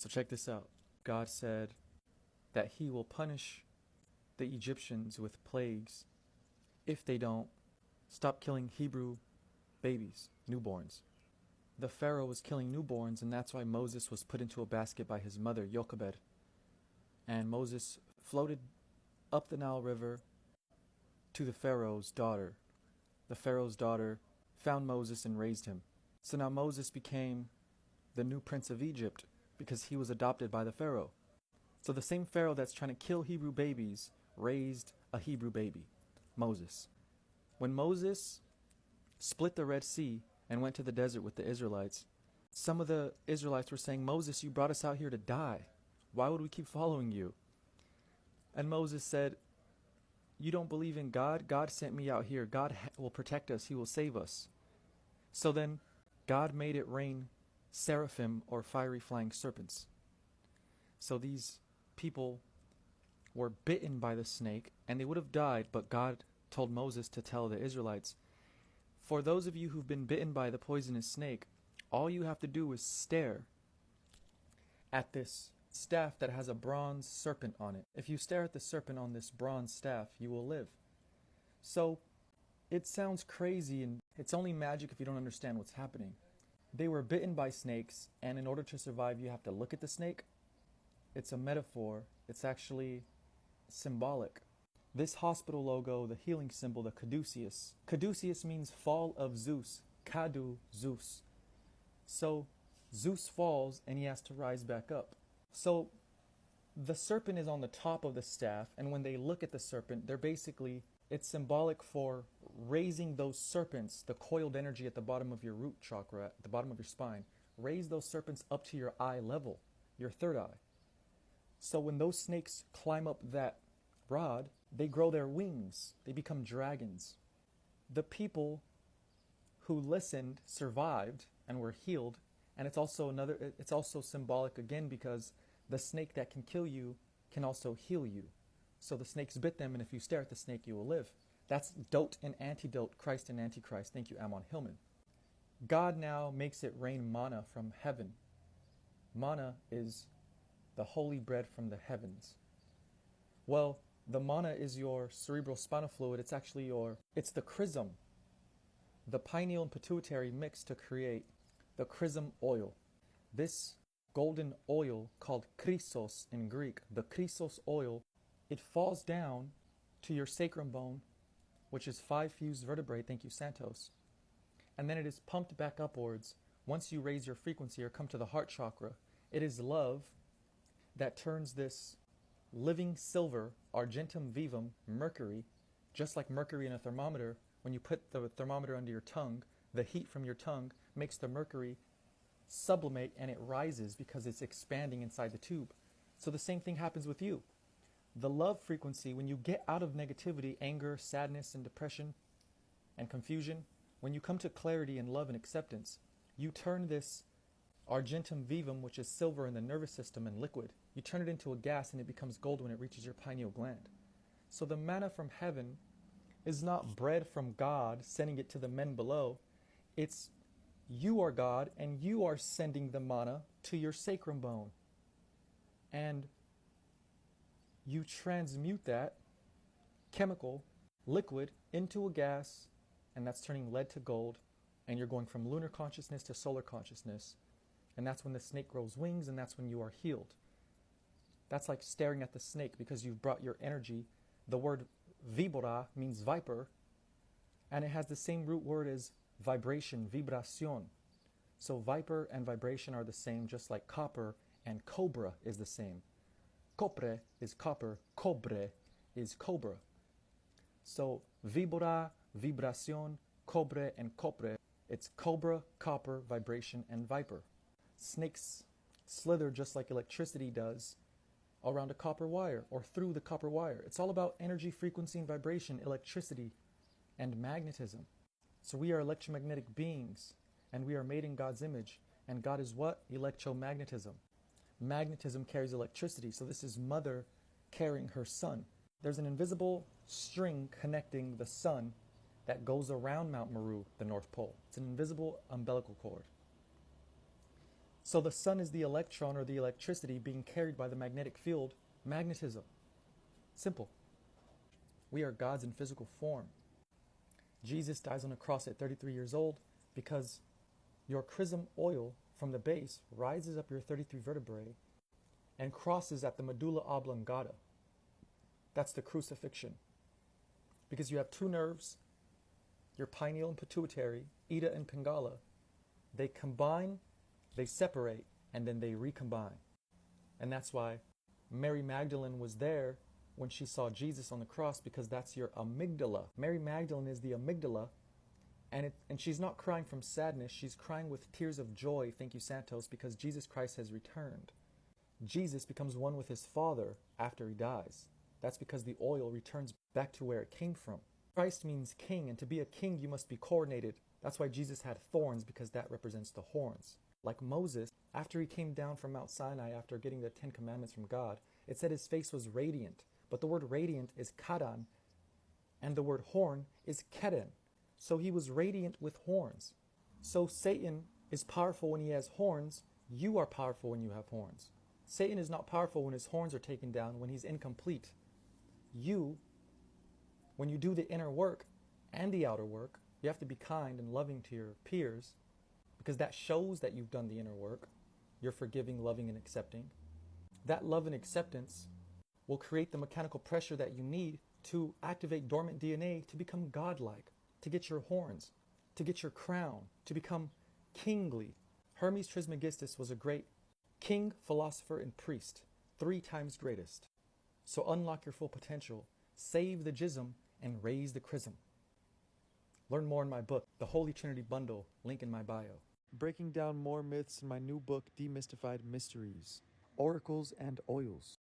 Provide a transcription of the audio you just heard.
So check this out. God said that he will punish the Egyptians with plagues if they don't stop killing Hebrew babies, newborns. The Pharaoh was killing newborns, and that's why Moses was put into a basket by his mother, Jochebed. And Moses floated up the Nile River to the Pharaoh's daughter. The Pharaoh's daughter found Moses and raised him. So now Moses became the new prince of Egypt because he was adopted by the Pharaoh. So the same Pharaoh that's trying to kill Hebrew babies raised a Hebrew baby, Moses. When Moses split the Red Sea and went to the desert with the Israelites, some of the Israelites were saying, Moses, you brought us out here to die. Why would we keep following you? And Moses said, you don't believe in God? God sent me out here. God will protect us. He will save us. So then God made it rain seraphim or fiery flying serpents. So these people were bitten by the snake and they would have died, but God told Moses to tell the Israelites, for those of you who've been bitten by the poisonous snake, all you have to do is stare at this staff that has a bronze serpent on it. If you stare at the serpent on this bronze staff, you will live. So it sounds crazy, and it's only magic if you don't understand what's happening. They were bitten by snakes, and in order to survive, you have to look at the snake. It's a metaphor. It's actually symbolic. This hospital logo, the healing symbol, the caduceus. Caduceus means fall of Zeus. Cadu, Zeus. So Zeus falls and he has to rise back up. So the serpent is on the top of the staff, and when they look at the serpent, it's symbolic for raising those serpents, the coiled energy at the bottom of your root chakra, at the bottom of your spine. Raise those serpents up to your eye level, your third eye. So when those snakes climb up that rod, they grow their wings. They become dragons. The people who listened survived and were healed. And it's also symbolic again because the snake that can kill you can also heal you. So the snakes bit them, and if you stare at the snake, you will live. That's Dote and Antidote, Christ and Antichrist. Thank you, Ammon Hillman. God now makes it rain manna from heaven. Manna is the holy bread from the heavens. Well, the manna is your cerebral spinal fluid. It's the chrism, the pineal and pituitary mix to create the chrism oil. This golden oil, called chrysos in Greek, the chrysos oil, it falls down to your sacrum bone, which is 5 fused vertebrae, thank you Santos, and then it is pumped back upwards. Once you raise your frequency or come to the heart chakra, it is love that turns this living silver, argentum vivum, mercury, just like mercury in a thermometer. When you put the thermometer under your tongue, the heat from your tongue makes the mercury sublimate and it rises because it's expanding inside the tube. So the same thing happens with you. The love frequency, when you get out of negativity, anger, sadness, and depression, and confusion, when you come to clarity and love and acceptance, you turn this argentum vivum, which is silver in the nervous system and liquid, you turn it into a gas and it becomes gold when it reaches your pineal gland. So the manna from heaven is not bread from God sending it to the men below. It's you are God and you are sending the manna to your sacrum bone. And you transmute that chemical liquid into a gas, and that's turning lead to gold, and you're going from lunar consciousness to solar consciousness. And that's when the snake grows wings, and that's when you are healed. That's like staring at the snake because you've brought your energy. The word vibora means viper, and it has the same root word as vibration, vibración. So viper and vibration are the same, just like copper and cobra is the same. Copre is copper, cobre is cobra. So vibora, vibración, cobre, and copre. It's cobra, copper, vibration, and viper. Snakes slither just like electricity does around a copper wire or through the copper wire. It's all about energy, frequency, and vibration, electricity, and magnetism. So we are electromagnetic beings, and we are made in God's image. And God is what? Electromagnetism. Magnetism carries electricity, so this is mother carrying her son. There's an invisible string connecting the sun that goes around Mount Meru, the North Pole. It's an invisible umbilical cord. So the sun is the electron or the electricity being carried by the magnetic field, magnetism. Simple. We are gods in physical form. Jesus dies on a cross at 33 years old because your chrism oil from the base rises up your 33 vertebrae and crosses at the medulla oblongata. That's the crucifixion. Because you have two nerves, your pineal and pituitary, Ida and Pingala. They combine, they separate, and then they recombine. And that's why Mary Magdalene was there when she saw Jesus on the cross, because that's your amygdala. Mary Magdalene is the amygdala, and she's not crying from sadness, she's crying with tears of joy, thank you Santos, because Jesus Christ has returned. Jesus becomes one with his Father after he dies. That's because the oil returns back to where it came from. Christ means king, and to be a king you must be coordinated. That's why Jesus had thorns, because that represents the horns. Like Moses, after he came down from Mount Sinai after getting the 10 Commandments from God, it said his face was radiant. But the word radiant is kadan, and the word horn is keden. So he was radiant with horns. So Satan is powerful when he has horns. You are powerful when you have horns. Satan is not powerful when his horns are taken down, when he's incomplete. You, when you do the inner work and the outer work, you have to be kind and loving to your peers, because that shows that you've done the inner work. You're forgiving, loving, and accepting. That love and acceptance will create the mechanical pressure that you need to activate dormant DNA to become godlike, to get your horns, to get your crown, to become kingly. Hermes Trismegistus was a great king, philosopher, and priest, 3 times greatest. So unlock your full potential, save the jism, and raise the chrism. Learn more in my book, The Holy Trinity Bundle, link in my bio. Breaking down more myths in my new book, Demystified Mysteries, Oracles and Oils.